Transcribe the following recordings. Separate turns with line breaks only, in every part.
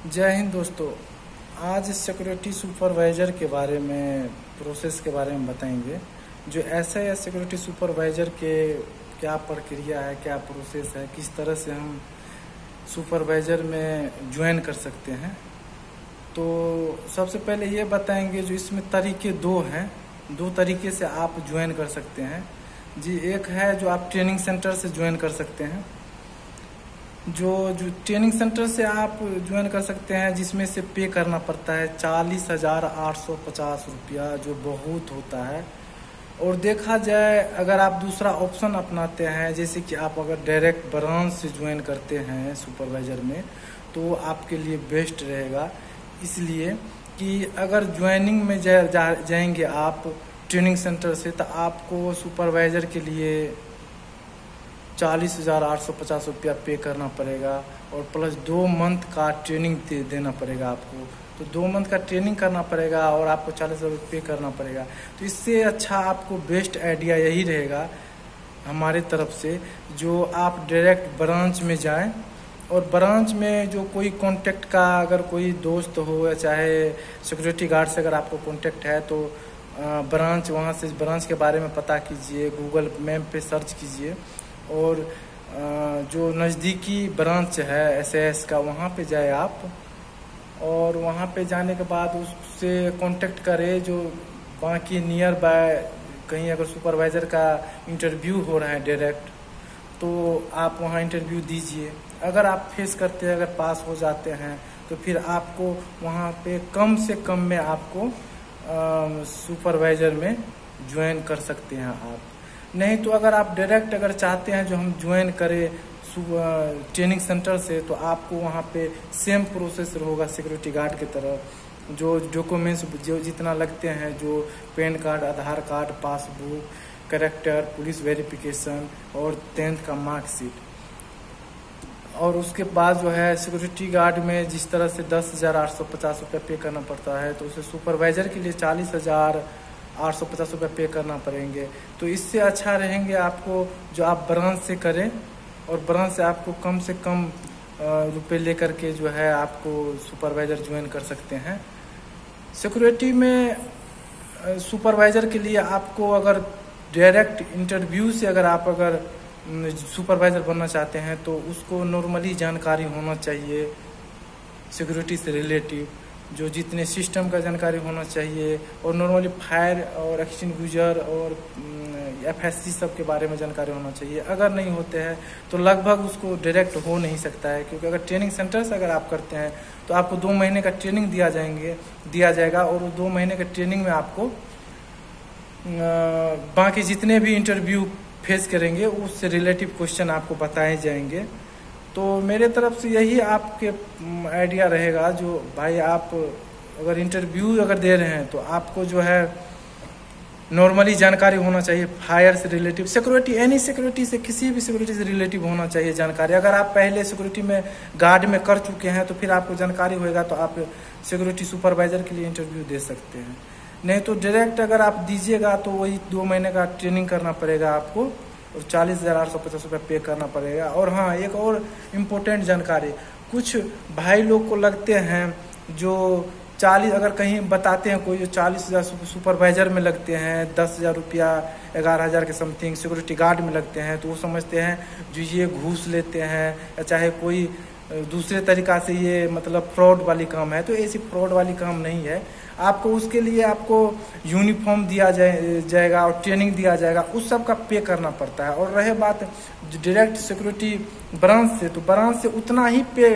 जय हिंद दोस्तों। आज सिक्योरिटी सुपरवाइज़र के बारे में, प्रोसेस के बारे में बताएंगे। जो ऐसा सिक्योरिटी सुपरवाइज़र के क्या प्रक्रिया है, क्या प्रोसेस है, किस तरह से हम सुपरवाइज़र में ज्वाइन कर सकते हैं। तो सबसे पहले ये बताएंगे, जो इसमें तरीके दो हैं, दो तरीके से आप ज्वाइन कर सकते हैं जी। एक है जो आप ट्रेनिंग सेंटर से ज्वाइन कर सकते हैं। जो ट्रेनिंग सेंटर से आप ज्वाइन कर सकते हैं, जिसमें से पे करना पड़ता है 40,850 रुपया, जो बहुत होता है। और देखा जाए, अगर आप दूसरा ऑप्शन अपनाते हैं, जैसे कि आप अगर डायरेक्ट ब्रांच से ज्वाइन करते हैं सुपरवाइज़र में, तो आपके लिए बेस्ट रहेगा। इसलिए कि अगर ज्वाइनिंग में जाएंगे आप ट्रेनिंग सेंटर से, तो आपको सुपरवाइज़र के लिए 40,850 रुपया पे करना पड़ेगा, और प्लस 2 मंथ का ट्रेनिंग देना पड़ेगा आपको। तो 2 मंथ का ट्रेनिंग करना पड़ेगा और आपको 40,000 रुपये पे करना पड़ेगा। तो इससे अच्छा आपको बेस्ट आइडिया यही रहेगा हमारे तरफ से, जो आप डायरेक्ट ब्रांच में जाएं, और ब्रांच में जो कोई कांटेक्ट का, अगर कोई दोस्त हो या चाहे सिक्योरिटी गार्ड से अगर आपको कांटेक्ट है, तो ब्रांच, वहाँ से ब्रांच के बारे में पता कीजिए, गूगल मैप पे सर्च कीजिए, और जो नज़दीकी ब्रांच है SAS का, वहाँ पे जाए आप। और वहाँ पे जाने के बाद उससे कांटेक्ट करें, जो बाकी नियर बाय कहीं अगर सुपरवाइज़र का इंटरव्यू हो रहा है डायरेक्ट, तो आप वहाँ इंटरव्यू दीजिए। अगर आप फेस करते हैं, अगर पास हो जाते हैं, तो फिर आपको वहाँ पे कम से कम में आपको सुपरवाइज़र में ज्वाइन कर सकते हैं आप। नहीं तो अगर आप डायरेक्ट अगर चाहते हैं जो हम ज्वाइन करें ट्रेनिंग सेंटर से, तो आपको वहाँ पे सेम प्रोसेस होगा सिक्योरिटी गार्ड की तरह। जो डॉक्यूमेंट्स जो जितना लगते हैं, जो PAN card, Aadhaar card, passbook, character, police verification और 10th का मार्कशीट, और उसके बाद जो है सिक्योरिटी गार्ड में जिस तरह से 10,850 रुपये पे करना पड़ता है, तो उसे सुपरवाइज़र के लिए 40,850 रुपये पे करना पड़ेंगे। तो इससे अच्छा रहेंगे आपको जो आप ब्रांच से करें, और ब्रांच से आपको कम से कम रुपए लेकर के जो है आपको सुपरवाइज़र ज्वाइन कर सकते हैं। सिक्योरिटी में सुपरवाइज़र के लिए आपको अगर डायरेक्ट इंटरव्यू से अगर सुपरवाइज़र बनना चाहते हैं, तो उसको नॉर्मली जानकारी होना चाहिए सिक्योरिटी से रिलेटिव, जो जितने सिस्टम का जानकारी होना चाहिए, और नॉर्मली फायर और एक्सटिंग्विशर और FSC सब के बारे में जानकारी होना चाहिए। अगर नहीं होते हैं तो लगभग उसको डायरेक्ट हो नहीं सकता है, क्योंकि अगर ट्रेनिंग सेंटर से अगर आप करते हैं, तो आपको 2 महीने का ट्रेनिंग दिया जाएगा, और वो 2 महीने के ट्रेनिंग में आपको बाकी जितने भी इंटरव्यू फेस करेंगे उससे रिलेटिव क्वेश्चन आपको बताए जाएंगे। तो मेरे तरफ से यही आपके आइडिया रहेगा, जो भाई आप अगर इंटरव्यू अगर दे रहे हैं, तो आपको जो है नॉर्मली जानकारी होना चाहिए फायर से रिलेटिव, सिक्योरिटी, एनी सिक्योरिटी से, किसी भी सिक्योरिटी से रिलेटिव होना चाहिए जानकारी। अगर आप पहले सिक्योरिटी में गार्ड में कर चुके हैं, तो फिर आपको जानकारी होएगा, तो आप सिक्योरिटी सुपरवाइज़र के लिए इंटरव्यू दे सकते हैं। नहीं तो डायरेक्ट अगर आप दीजिएगा, तो वही 2 महीने का ट्रेनिंग करना पड़ेगा आपको, और 40,850 रुपये पे करना पड़ेगा। और हाँ, एक और इम्पोर्टेंट जानकारी, कुछ भाई लोग को लगते हैं जो 40, अगर कहीं बताते हैं कोई जो 40,000 सुपरवाइज़र में लगते हैं, 10,000 रुपया, 11,000 के समथिंग सिक्योरिटी गार्ड में लगते हैं, तो वो समझते हैं जो ये घूस लेते हैं, या चाहे कोई दूसरे तरीक़ा से ये मतलब फ्रॉड वाली काम है। तो ऐसी फ्रॉड वाली काम नहीं है। आपको उसके लिए आपको यूनिफॉर्म दिया जाएगा और ट्रेनिंग दिया जाएगा, उस सब का पे करना पड़ता है। और रहे बात डायरेक्ट सिक्योरिटी ब्रांच से, तो ब्रांच से उतना ही पे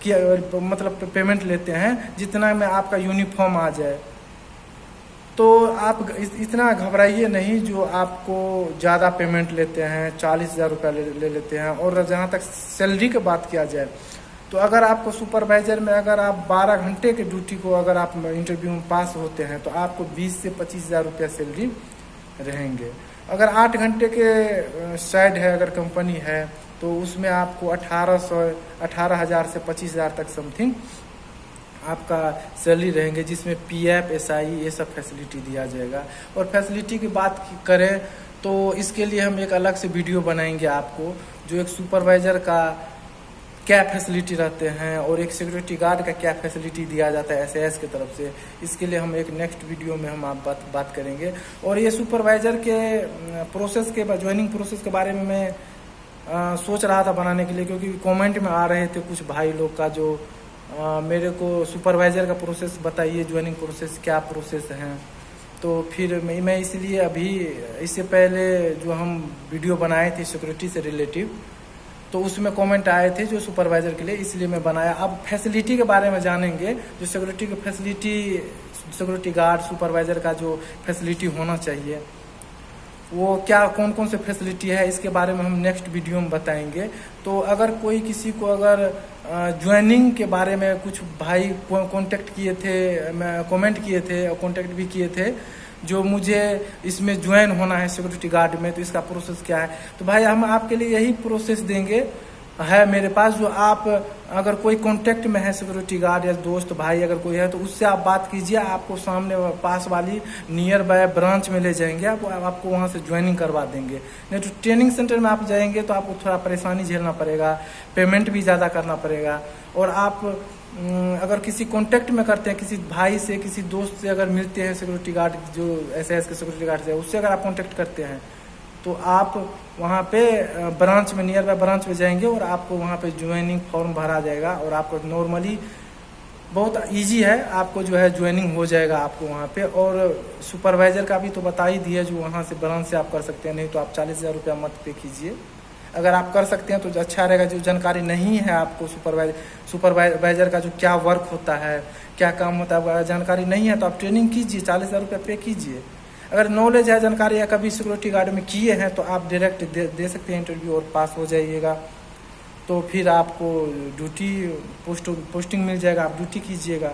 किया, मतलब पेमेंट लेते हैं जितना में आपका यूनिफॉर्म आ जाए। तो आप इतना घबराइए नहीं, जो आपको ज़्यादा पेमेंट लेते हैं, 40,000 रुपया ले लेते हैं। और जहाँ तक सैलरी की बात किया जाए, तो अगर आपको सुपरवाइज़र में अगर आप 12 घंटे के ड्यूटी को अगर आप इंटरव्यू में पास होते हैं, तो आपको 20 से 25,000 रुपया सैलरी रहेंगे। अगर 8 घंटे के साइड है, अगर कंपनी है, तो उसमें आपको 18,000 से 25,000 तक समथिंग आपका सैलरी रहेंगे, जिसमें PF SI ये सब फैसिलिटी दिया जाएगा। और फैसिलिटी की बात करें, तो इसके लिए हम एक अलग से वीडियो बनाएंगे आपको, जो एक सुपरवाइज़र का क्या फैसिलिटी रहते हैं और एक सिक्योरिटी गार्ड का क्या फैसिलिटी दिया जाता है SAS की तरफ से, इसके लिए हम एक नेक्स्ट वीडियो में हम आप बात करेंगे। और ये सुपरवाइजर के प्रोसेस के ज्वाइनिंग प्रोसेस के बारे में मैं सोच रहा था बनाने के लिए, क्योंकि कमेंट में आ रहे थे कुछ भाई लोग का जो मेरे को सुपरवाइजर का प्रोसेस बताइए, ज्वाइनिंग प्रोसेस क्या प्रोसेस हैं। तो फिर मैं इसलिए अभी इससे पहले जो हम वीडियो बनाए थे सिक्योरिटी से रिलेटिव, तो उसमें कमेंट आए थे जो सुपरवाइजर के लिए, इसलिए मैं बनाया। अब फैसिलिटी के बारे में जानेंगे, जो सिक्योरिटी की फैसिलिटी, सिक्योरिटी गार्ड सुपरवाइजर का जो फैसिलिटी होना चाहिए वो क्या, कौन कौन से फैसिलिटी है, इसके बारे में हम नेक्स्ट वीडियो में बताएंगे। तो अगर कोई किसी को अगर ज्वाइनिंग के बारे में कुछ भाई कांटेक्ट किए थे, कमेंट किए थे और कांटेक्ट भी किए थे जो मुझे इसमें ज्वाइन होना है सिक्योरिटी गार्ड में, तो इसका प्रोसेस क्या है, तो भाई हम आपके लिए यही प्रोसेस देंगे है मेरे पास। जो आप अगर कोई कांटेक्ट में है सिक्योरिटी गार्ड या दोस्त भाई अगर कोई है, तो उससे आप बात कीजिए, आपको सामने पास वाली नियर बाय ब्रांच में ले जाएंगे, आपको वहां से ज्वाइनिंग करवा देंगे। नहीं तो ट्रेनिंग सेंटर में आप जाएंगे तो आपको थोड़ा परेशानी झेलना पड़ेगा, पेमेंट भी ज़्यादा करना पड़ेगा। और आप अगर किसी कांटेक्ट में करते हैं, किसी भाई से किसी दोस्त से अगर मिलते हैं सिक्योरिटी गार्ड जो SAS के सिक्योरिटी गार्ड से, उससे अगर आप कांटेक्ट करते हैं तो आप वहाँ पे ब्रांच में, नियर बाय ब्रांच में जाएंगे और आपको वहाँ पे ज्वाइनिंग फॉर्म भरा जाएगा और आपको नॉर्मली बहुत इजी है, आपको जो है ज्वाइनिंग हो जाएगा आपको वहाँ पे। और सुपरवाइजर का भी तो बता ही दिया, जो वहाँ से ब्रांच से आप कर सकते हैं, नहीं तो आप 40,000 रुपया मत पे कीजिए। अगर आप कर सकते हैं तो अच्छा रहेगा। जो जानकारी नहीं है आपको सुपरवाइजर का जो क्या वर्क होता है, क्या काम होता है, अगर जानकारी नहीं है तो आप ट्रेनिंग कीजिए, 40,000 रुपया पे कीजिए। अगर नॉलेज है, जानकारी है, कभी सिक्योरिटी गार्ड में किए हैं तो आप डायरेक्ट दे सकते हैं इंटरव्यू और पास हो जाइएगा। तो फिर आपको ड्यूटी पोस्टिंग मिल जाएगा, आप ड्यूटी कीजिएगा।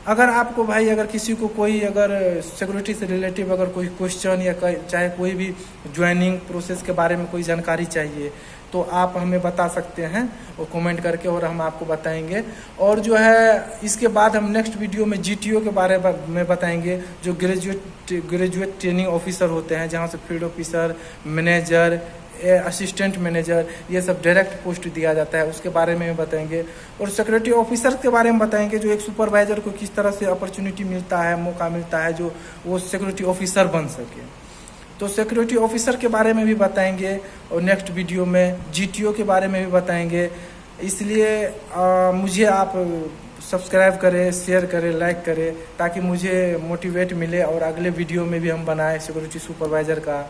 अगर आपको भाई अगर किसी को कोई अगर सिक्योरिटी से रिलेटिव अगर कोई क्वेश्चन या चाहे कोई भी ज्वाइनिंग प्रोसेस के बारे में कोई जानकारी चाहिए तो आप हमें बता सकते हैं और कमेंट करके, और हम आपको बताएंगे। और जो है इसके बाद हम नेक्स्ट वीडियो में GTO के बारे में बताएंगे, जो ग्रेजुएट ट्रेनिंग ऑफिसर होते हैं, जहां से field officer, manager, assistant manager, ये सब डायरेक्ट पोस्ट दिया जाता है, उसके बारे में बताएंगे। और सिक्योरिटी ऑफिसर के बारे में बताएंगे, जो एक सुपरवाइजर को किस तरह से अपॉर्चुनिटी मिलता है, मौका मिलता है जो वो सिक्योरिटी ऑफिसर बन सके। तो सिक्योरिटी ऑफिसर के बारे में भी बताएंगे और नेक्स्ट वीडियो में GTO के बारे में भी बताएंगे। इसलिए मुझे आप सब्सक्राइब करें, शेयर करें, लाइक करें, ताकि मुझे मोटिवेट मिले और अगले वीडियो में भी हम बनाए सिक्योरिटी सुपरवाइजर का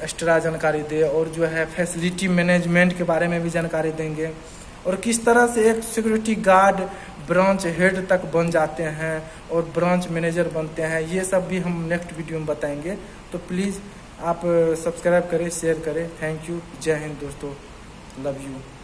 एक्स्ट्रा जानकारी दे, और जो है फैसिलिटी मैनेजमेंट के बारे में भी जानकारी देंगे, और किस तरह से एक सिक्योरिटी गार्ड ब्रांच हेड तक बन जाते हैं और ब्रांच मैनेजर बनते हैं, ये सब भी हम नेक्स्ट वीडियो में बताएंगे। तो प्लीज़ आप सब्सक्राइब करें, शेयर करें। Thank you. जय हिंद दोस्तों, लव यू।